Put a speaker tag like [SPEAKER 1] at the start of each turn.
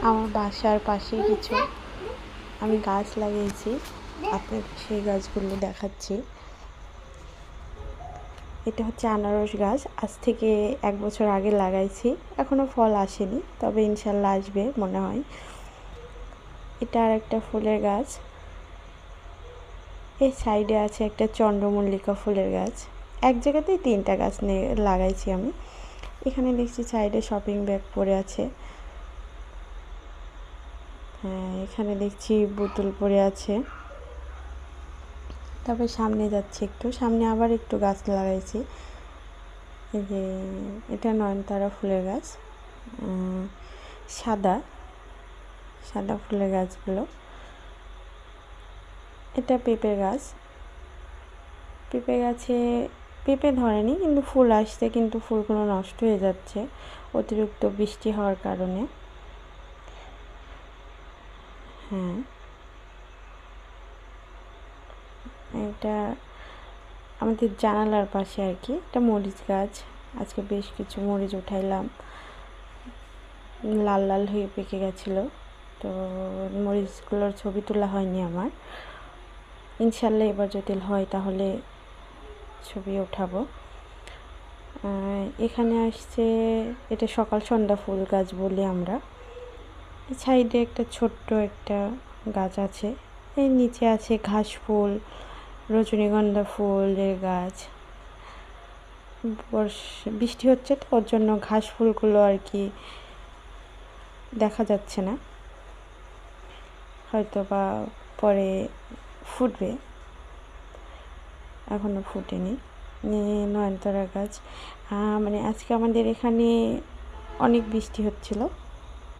[SPEAKER 1] আমার বাসার পাশে কিছু আমি গাছ লাগিয়েছি, আপনাকে সেই গাছগুলো দেখাচ্ছি। এটা হচ্ছে আনারস গাছ, আজ থেকে 1 বছর আগে লাগাইছি, এখনও ফল আসেনি, তবে ইনশাল্লাহ আসবে মনে হয়। এটা আর একটা ফুলের গাছ। এই সাইডে আছে একটা চন্দ্রমল্লিকা ফুলের গাছ। এক জায়গাতেই 3টা গাছ লাগাইছি আমি। এখানে দেখছি সাইডে শপিং ব্যাগ পড়ে আছে। হ্যাঁ, এখানে দেখছি বোতল পড়ে আছে। তারপর সামনে যাচ্ছি, একটু সামনে আবার একটু গাছ লাগাইছি। এই যে এটা নয়নতারা ফুলের গাছ, সাদা সাদা ফুলের গাছগুলো। এটা পেঁপে গাছ। পেঁপে গাছে পেঁপে ধরেনি, কিন্তু ফুল আসছে, কিন্তু ফুলগুলো নষ্ট হয়ে যাচ্ছে অতিরিক্ত বৃষ্টি হওয়ার কারণে। হ্যাঁ, এটা আমাদের জানালার পাশে আর কি। এটা মরিচ গাছ, আজকে বেশ কিছু মরিচ উঠাইলাম, লাল লাল হয়ে পেকে গেছিলো, তো মরিচগুলোর ছবি তোলা হয়নি আমার। ইনশাল্লাহ এবার যদি হয় তাহলে ছবি ওঠাবো। এখানে আসছে, এটা সকাল সন্ধ্যা ফুল গাছ বলি আমরা। সাইডে একটা ছোট্ট একটা গাছ আছে। এই নিচে আছে ঘাস ফুল, রজনীগন্ধা ফুলের গাছ। বৃষ্টি হচ্ছে তো, ওর জন্য ঘাস ফুলগুলো আর কি দেখা যাচ্ছে না, হয়তো বা পরে ফুটবে, এখনও ফুটেনি। নয়নতারা গাছ, মানে আজকে আমাদের এখানে অনেক বৃষ্টি হচ্ছিল।